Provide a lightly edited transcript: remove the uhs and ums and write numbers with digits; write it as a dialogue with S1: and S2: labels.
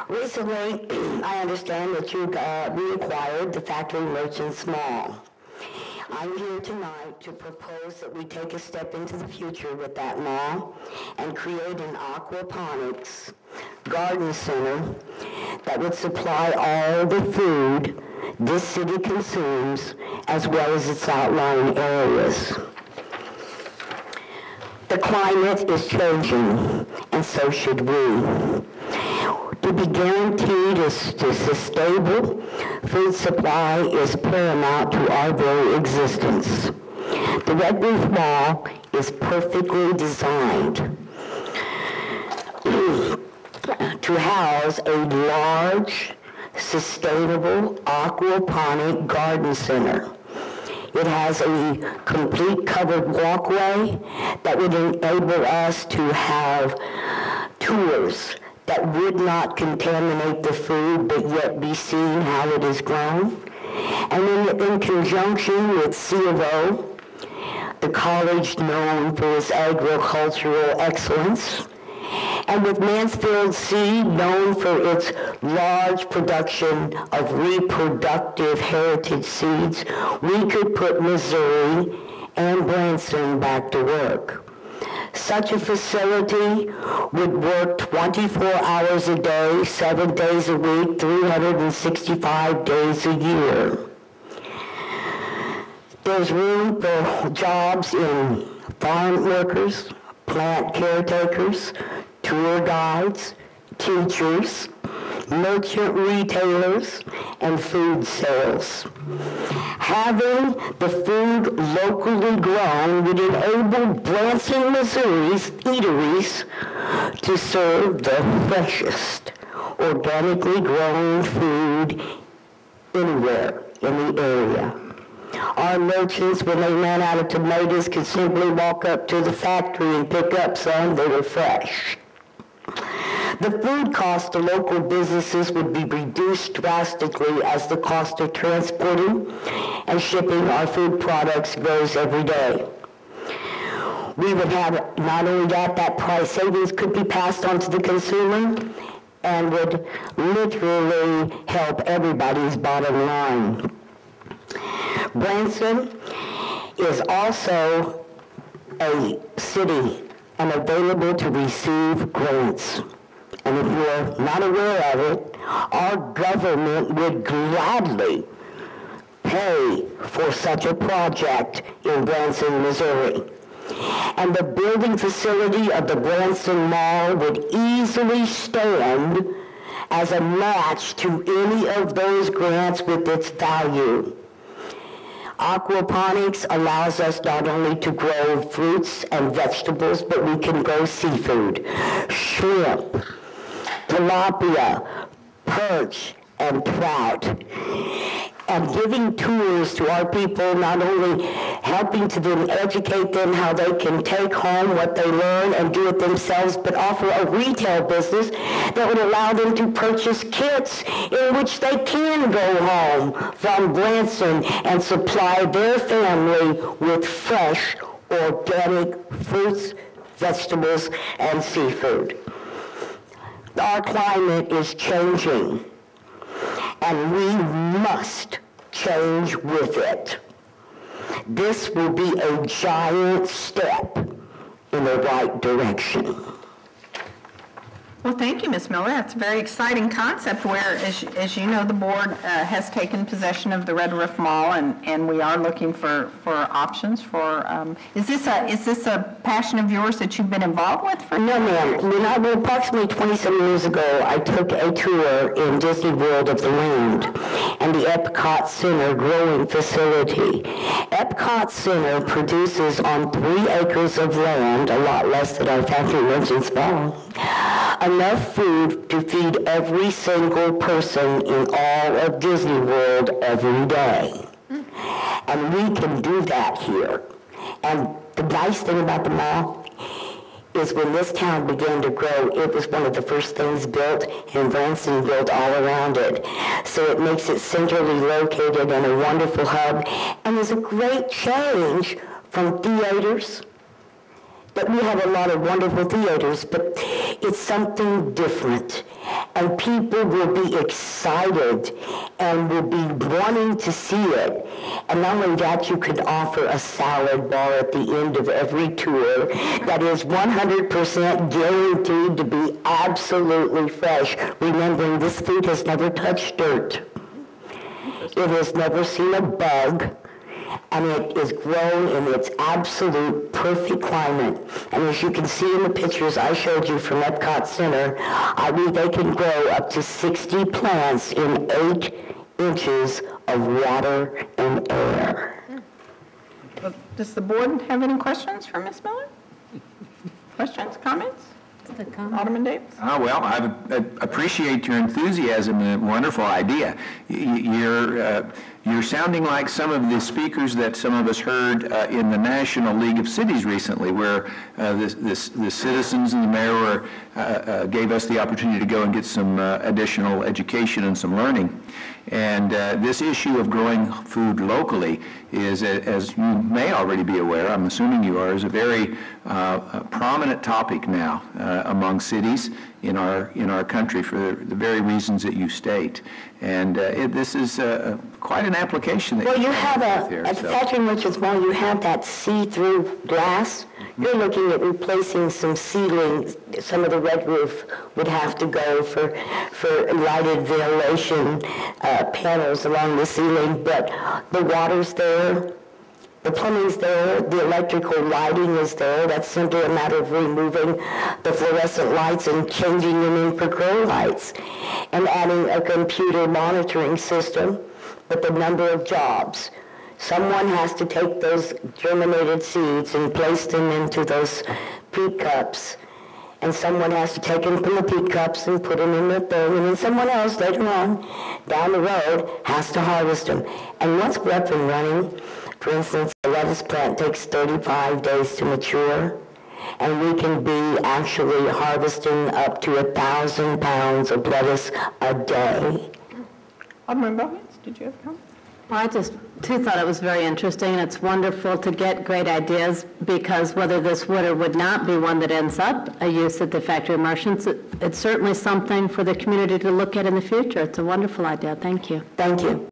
S1: Recently, I understand that you reacquired the Factory Merchants Mall. I'm here tonight to propose that we take a step into the future with that mall and create an aquaponics garden center that would supply all the food this city consumes as well as its outlying areas. The climate is changing, and so should we. To be guaranteed a stable food supply is paramount to our very existence. The Red Roof Mall is perfectly designed to house a large, sustainable aquaponic garden center. It has a complete covered walkway that would enable us to have tours that would not contaminate the food, but yet be seen how it is grown. And in conjunction with C of O, the college known for its agricultural excellence, and with Mansfield Seed, known for its large production of reproductive heritage seeds, we could put Missouri and Branson back to work. Such a facility would work 24 hours a day, 7 days a week, 365 days a year. There's room for jobs in farm workers, plant caretakers, tour guides, teachers, merchant retailers, and food sales. Having the food locally grown would enable Branson, Missouri's eateries to serve the freshest, organically grown food anywhere in the area. Our merchants, when they ran out of tomatoes, could simply walk up to the factory and pick up some. They were fresh. The food cost to local businesses would be reduced drastically as the cost of transporting and shipping our food products grows every day. We would have not only that price savings could be passed on to the consumer and would literally help everybody's bottom line. Branson is also a city and available to receive grants. And if you're not aware of it, our government would gladly pay for such a project in Branson, Missouri. And the building facility of the Branson Mall would easily stand as a match to any of those grants with its value. Aquaponics allows us not only to grow fruits and vegetables, but we can grow seafood, shrimp, tilapia, perch, and trout. And giving tours to our people, not only helping to then educate them how they can take home what they learn and do it themselves, but offer a retail business that would allow them to purchase kits in which they can go home from Branson and supply their family with fresh, organic fruits, vegetables, and seafood. Our climate is changing, and we must change with it. This will be a giant step in the right direction.
S2: Well, thank you, Ms. Miller. That's a very exciting concept where, as you know, the board has taken possession of the Red Roof Mall, and we are looking for options for, is this a passion of yours that you've been involved with for?
S1: No, ma'am. Approximately 27 years ago, I took a tour in Disney World of the Land and the Epcot Center growing facility. Epcot Center produces on 3 acres of land, a lot less than our Factory Merchants Mall, enough food to feed every single person in all of Disney World every day. And we can do that here. And the nice thing about the mall is when this town began to grow, it was one of the first things built, and Branson built all around it. So it makes it centrally located and a wonderful hub, and is a great change from theaters. But we have a lot of wonderful theaters, but it's something different. and people will be excited and will be wanting to see it. And not only that, you can offer a salad bar at the end of every tour that is 100% guaranteed to be absolutely fresh. Remembering this food has never touched dirt. It has never seen a bug, and it is grown in its absolute perfect climate. And as you can see in the pictures I showed you from Epcot Center, I believe they can grow up to 60 plants in 8 inches of water and air.
S2: Does the board have any questions for Ms. Miller? Questions, comments? Alderman Davis?
S3: Well, I appreciate your enthusiasm and a wonderful idea. You're sounding like some of the speakers that some of us heard in the National League of Cities recently, where the citizens and the mayor gave us the opportunity to go and get some additional education and some learning. And this issue of growing food locally is, as you may already be aware, I'm assuming you are, is a very prominent topic now among cities in our country for the very reasons that you state. And this is quite an application that
S1: well, you have
S3: here,
S1: at Factory Merchants Mall, you have that see-through glass. You're looking at replacing some ceilings. Some of the red roof would have to go for lighted ventilation panels along the ceiling, but the water's there, the plumbing's there, the electrical lighting is there. That's simply a matter of removing the fluorescent lights and changing them in for grow lights and adding a computer monitoring system with the number of jobs. Someone has to take those germinated seeds and place them into those peat cups. And someone has to take them from the peat cups and put them in the thing. And then someone else later on down the road has to harvest them. And once we're up and running, for instance, a lettuce plant takes 35 days to mature. And we can be actually harvesting up to 1,000 pounds of lettuce a day.
S2: Alderman Bohans, did you have a comment?
S4: Well, I just too thought it was very interesting, and it's wonderful to get great ideas, because whether this would or would not be one that ends up a use at the Factory Merchants, it's certainly something for the community to look at in the future. It's a wonderful idea. Thank you.
S1: Thank you.